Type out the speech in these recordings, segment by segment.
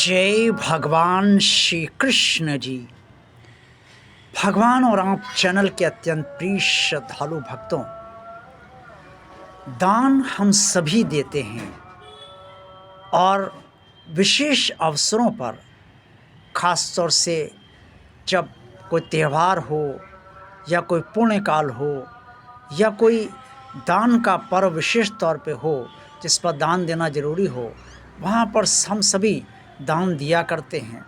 जय भगवान श्री कृष्ण जी। भगवान और आप चैनल के अत्यंत प्रिय श्रद्धालु भक्तों, दान हम सभी देते हैं और विशेष अवसरों पर, खास तौर से जब कोई त्यौहार हो या कोई पुण्यकाल हो या कोई दान का पर्व विशेष तौर पे हो जिस पर दान देना ज़रूरी हो, वहाँ पर हम सभी दान दिया करते हैं।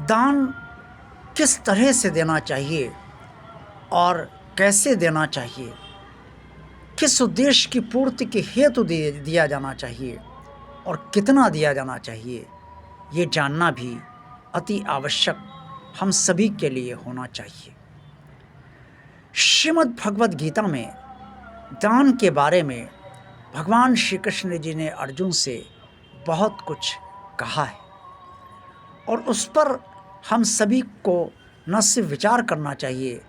दान किस तरह से देना चाहिए और कैसे देना चाहिए, किस उद्देश्य की पूर्ति के हेतु दिया जाना चाहिए और कितना दिया जाना चाहिए, ये जानना भी अति आवश्यक हम सभी के लिए होना चाहिए। श्रीमद् भगवद गीता में दान के बारे में भगवान श्री कृष्ण जी ने अर्जुन से बहुत कुछ कहा है और उस पर हम सभी को न सिर्फ विचार करना चाहिए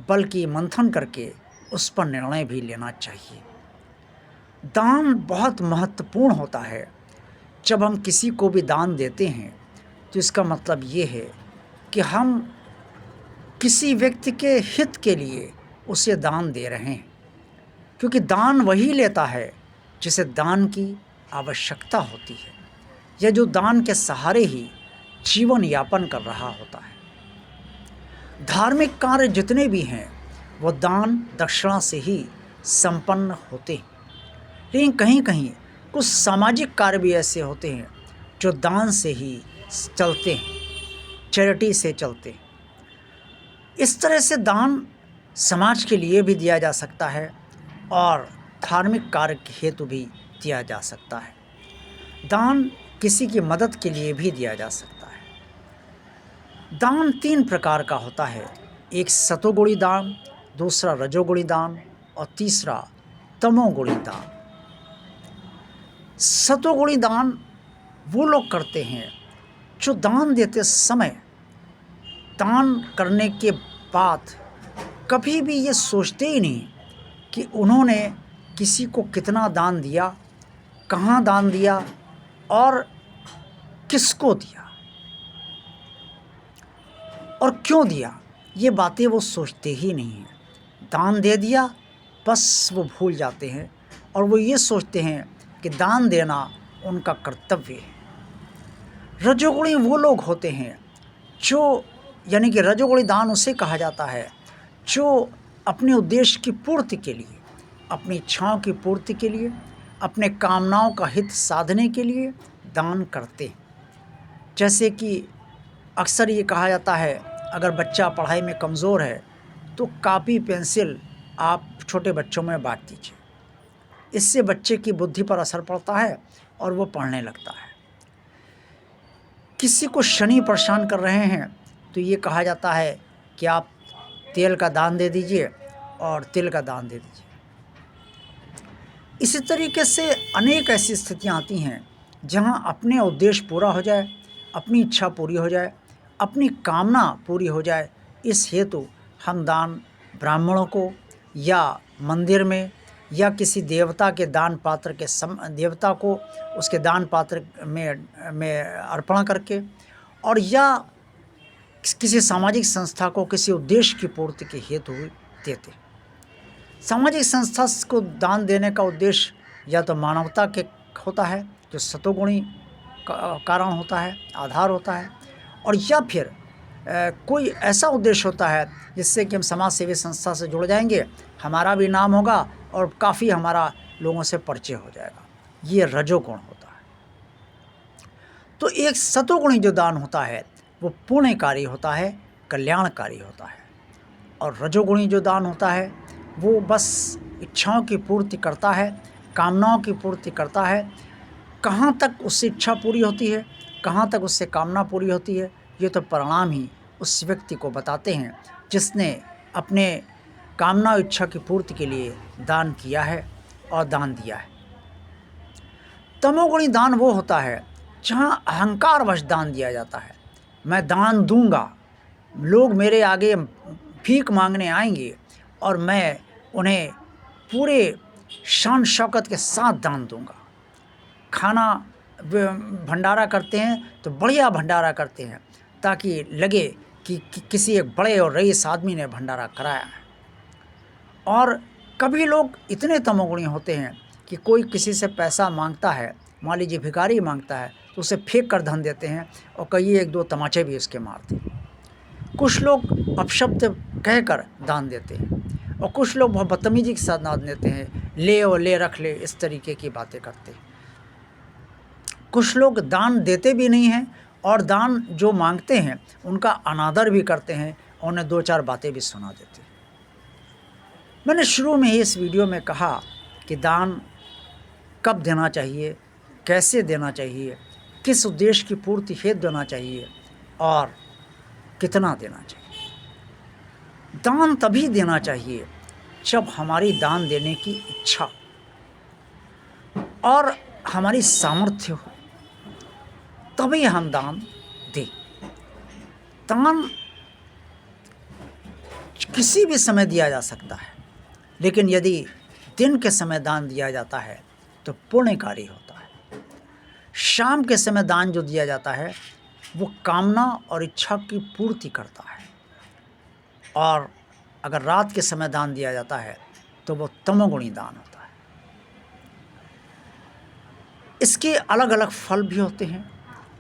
बल्कि मंथन करके उस पर निर्णय भी लेना चाहिए। दान बहुत महत्वपूर्ण होता है। जब हम किसी को भी दान देते हैं तो इसका मतलब ये है कि हम किसी व्यक्ति के हित के लिए उसे दान दे रहे हैं, क्योंकि दान वही लेता है जिसे दान की आवश्यकता होती है या जो दान के सहारे ही जीवन यापन कर रहा होता है। धार्मिक कार्य जितने भी हैं वो दान दक्षिणा से ही संपन्न होते हैं, लेकिन कहीं कहीं कुछ सामाजिक कार्य भी ऐसे होते हैं जो दान से ही चलते हैं, चैरिटी से चलते हैं। इस तरह से दान समाज के लिए भी दिया जा सकता है और धार्मिक कार्य के हेतु भी दिया जा सकता है। दान किसी की मदद के लिए भी दिया जा सकता है। दान 3 प्रकार का होता है, एक सतोगुणी दान, दूसरा रजोगुणी दान और तीसरा तमोगुणी दान। सतोगुणी दान वो लोग करते हैं जो दान देते समय दान करने के बाद कभी भी ये सोचते ही नहीं कि उन्होंने किसी को कितना दान दिया, कहाँ दान दिया और किसको दिया और क्यों दिया। ये बातें वो सोचते ही नहीं हैं। दान दे दिया बस वो भूल जाते हैं और वो ये सोचते हैं कि दान देना उनका कर्तव्य है। रजोगुणी वो लोग होते हैं जो, यानी कि रजोगुणी दान उसे कहा जाता है जो अपने उद्देश्य की पूर्ति के लिए, अपनी इच्छाओं की पूर्ति के लिए, अपने कामनाओं का हित साधने के लिए दान करते हैं। जैसे कि अक्सर ये कहा जाता है, अगर बच्चा पढ़ाई में कमज़ोर है तो कापी पेंसिल आप छोटे बच्चों में बांट दीजिए। इससे बच्चे की बुद्धि पर असर पड़ता है और वो पढ़ने लगता है। किसी को शनि परेशान कर रहे हैं तो ये कहा जाता है कि आप तेल का दान दे दीजिए और तिल का दान दे दीजिए। इसी तरीके से अनेक ऐसी स्थितियाँ आती हैं जहाँ अपने उद्देश्य पूरा हो जाए, अपनी इच्छा पूरी हो जाए, अपनी कामना पूरी हो जाए, इस हेतु हम दान ब्राह्मणों को या मंदिर में या किसी देवता के दान पात्र के देवता को उसके दान पात्र में अर्पण करके और या किसी सामाजिक संस्था को किसी उद्देश्य की पूर्ति के हेतु देते। सामाजिक संस्था को दान देने का उद्देश्य या तो मानवता के होता है जो सतोगुणी कारण होता है, आधार होता है, और या फिर कोई ऐसा उद्देश्य होता है जिससे कि हम समाज सेवी संस्था से जुड़ जाएंगे, हमारा भी नाम होगा और काफ़ी हमारा लोगों से परिचय हो जाएगा। ये रजोगुण होता है। तो एक सतोगुणी जो दान होता है वो पुण्यकारी होता है, कल्याणकारी होता है, और रजोगुणी जो दान होता है वो बस इच्छाओं की पूर्ति करता है, कामनाओं की पूर्ति करता है। कहाँ तक उससे इच्छा पूरी होती है, कहाँ तक उससे कामना पूरी होती है, ये तो परिणाम ही उस व्यक्ति को बताते हैं जिसने अपने कामना और इच्छा की पूर्ति के लिए दान किया है और दान दिया है। तमोगुणी दान वो होता है जहाँ अहंकारवश दान दिया जाता है। मैं दान दूंगा, लोग मेरे आगे भीख मांगने आएंगे और मैं उन्हें पूरे शान शौकत के साथ दान दूंगा। खाना भंडारा करते हैं तो बढ़िया भंडारा करते हैं, ताकि लगे कि किसी एक बड़े और रईस आदमी ने भंडारा कराया है। और कभी लोग इतने तमोगुणी होते हैं कि कोई किसी से पैसा मांगता है, मान लीजिए भिखारी मांगता है, तो उसे फेंक कर धन देते हैं और कई एक दो तमाचे भी उसके मारते हैं। कुछ लोग अपशब्द कहकर दान देते हैं और कुछ लोग बहुत बदतमीजी के साथ दान देते हैं, ले और ले रख ले, इस तरीके की बातें करते हैं। कुछ लोग दान देते भी नहीं हैं और दान जो मांगते हैं उनका अनादर भी करते हैं और उन्हें दो चार बातें भी सुना देते हैं। मैंने शुरू में ही इस वीडियो में कहा कि दान कब देना चाहिए, कैसे देना चाहिए, किस उद्देश्य की पूर्ति हेतु देना चाहिए और कितना देना चाहिए। दान तभी देना चाहिए जब हमारी दान देने की इच्छा और हमारी सामर्थ्य हो, तभी हम दान दें। दान किसी भी समय दिया जा सकता है, लेकिन यदि दिन के समय दान दिया जाता है तो पुण्यकारी होता है। शाम के समय दान जो दिया जाता है वो कामना और इच्छा की पूर्ति करता है, और अगर रात के समय दान दिया जाता है तो वो तमोगुणी दान होता है। इसके अलग अलग फल भी होते हैं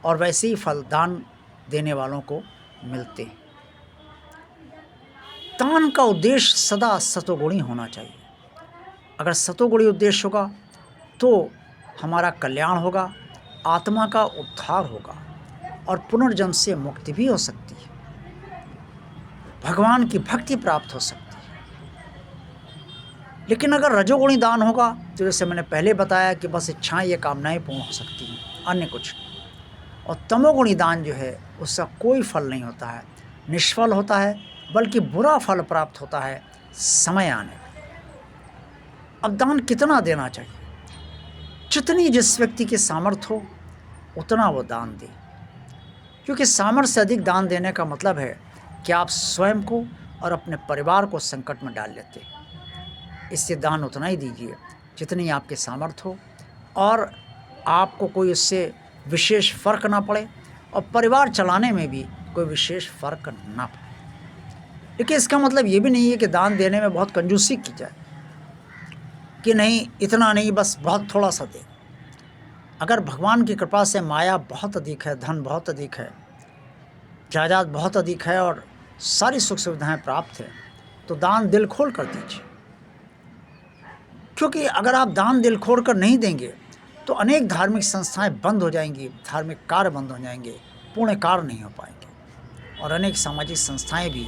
और वैसे ही फल दान देने वालों को मिलते हैं। दान का उद्देश्य सदा सतोगुणी होना चाहिए। अगर सतोगुणी उद्देश्य होगा तो हमारा कल्याण होगा, आत्मा का उद्धार होगा और पुनर्जन्म से मुक्ति भी हो सकती है, भगवान की भक्ति प्राप्त हो सकती है। लेकिन अगर रजोगुणी दान होगा तो जैसे मैंने पहले बताया कि बस इच्छाएं या कामनाएं पूर्ण हो सकती हैं, अन्य कुछ। और तमोगुणी दान जो है उसका कोई फल नहीं होता है, निष्फल होता है, बल्कि बुरा फल प्राप्त होता है समय आने पर। अब दान कितना देना चाहिए? जितनी जिस व्यक्ति की सामर्थ्य हो उतना वो दान दे, क्योंकि सामर्थ्य से अधिक दान देने का मतलब है कि आप स्वयं को और अपने परिवार को संकट में डाल लेते हैं। इससे दान उतना ही दीजिए जितनी आपके सामर्थ्य हो और आपको कोई उससे विशेष फ़र्क ना पड़े और परिवार चलाने में भी कोई विशेष फ़र्क ना पड़े। लेकिन इसका मतलब ये भी नहीं है कि दान देने में बहुत कंजूसी की जाए, कि नहीं इतना नहीं, बस बहुत थोड़ा सा दे। अगर भगवान की कृपा से माया बहुत अधिक है, धन बहुत अधिक है, जायदाद बहुत अधिक है और सारी सुख सुविधाएं प्राप्त है, तो दान दिल खोल कर दीजिए। क्योंकि अगर आप दान दिल खोल कर नहीं देंगे तो अनेक धार्मिक संस्थाएं बंद हो जाएंगी, धार्मिक कार्य बंद हो जाएंगे, पुण्य कार्य नहीं हो पाएंगे, और अनेक सामाजिक संस्थाएं भी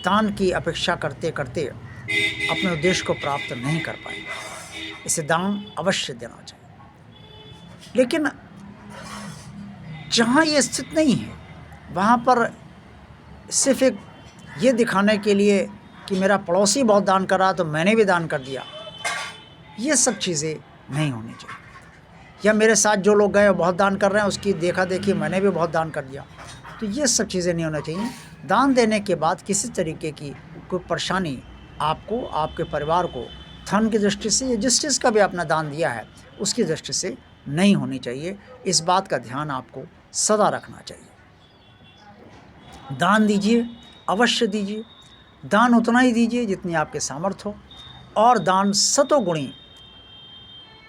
दान की अपेक्षा करते करते अपने उद्देश्य को प्राप्त नहीं कर पाएंगे। इसे दान अवश्य देना चाहिए। लेकिन जहाँ ये स्थित नहीं है वहाँ पर सिर्फ एक ये दिखाने के लिए कि मेरा पड़ोसी बहुत दान कर रहा तो मैंने भी दान कर दिया, ये सब चीज़ें नहीं होनी चाहिए। या मेरे साथ जो लोग गए बहुत दान कर रहे हैं उसकी देखा देखी मैंने भी बहुत दान कर दिया, तो ये सब चीज़ें नहीं होना चाहिए। दान देने के बाद किसी तरीके की कोई परेशानी आपको, आपके परिवार को धन की दृष्टि से या जिस चीज़ का भी आपने दान दिया है उसकी दृष्टि से नहीं होनी चाहिए। इस बात का ध्यान आपको सदा रखना चाहिए। दान दीजिए, अवश्य दीजिए। दान उतना ही दीजिए जितनी आपके सामर्थ्य हो, और दान सतोगुणी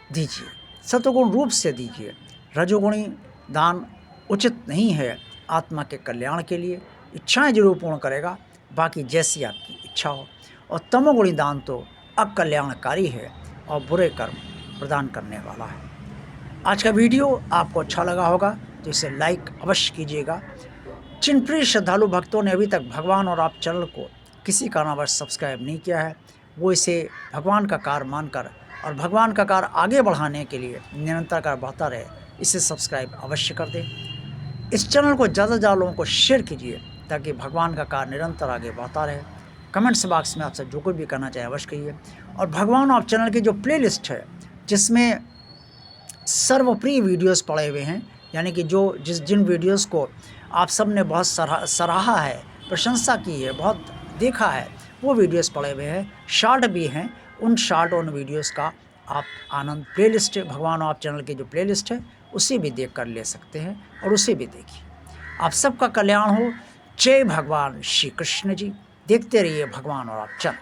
दीजिए, सतोगुण रूप से दीजिए। रजोगुणी दान उचित नहीं है आत्मा के कल्याण के लिए, इच्छाएं जरूर पूर्ण करेगा, बाकी जैसी आपकी इच्छा हो। और तमोगुणी दान तो अकल्याणकारी है और बुरे कर्म प्रदान करने वाला है। आज का वीडियो आपको अच्छा लगा होगा तो इसे लाइक अवश्य कीजिएगा। जिन प्रिय श्रद्धालु भक्तों ने अभी तक भगवान और आप चैनल को किसी कारणवश सब्सक्राइब नहीं किया है, वो इसे भगवान का कार्य मानकर और भगवान का कार्य आगे बढ़ाने के लिए निरंतर कार्य बढ़ता रहे, इसे सब्सक्राइब अवश्य कर दें। इस चैनल को ज़्यादा से ज़्यादा लोगों को शेयर कीजिए ताकि भगवान का कार्य निरंतर आगे बढ़ता रहे। कमेंट्स बॉक्स में आपसे जो कुछ भी करना चाहे अवश्य कहिए। और भगवान आप चैनल की जो प्लेलिस्ट है जिसमें सर्वप्रिय वीडियोस पड़े हुए हैं, यानी कि जिन वीडियोस को आप सब ने बहुत सराहा है, प्रशंसा की है, बहुत देखा है, वो वीडियोस पड़े हुए हैं, शॉर्ट भी हैं। उन वीडियोस का आप आनंद, प्लेलिस्ट है भगवान आप चैनल की जो प्लेलिस्ट है उसे भी देख कर ले सकते हैं और उसे भी देखिए। आप सबका कल्याण हो। जय भगवान श्री कृष्ण जी। देखते रहिए भगवान और आप चैनल।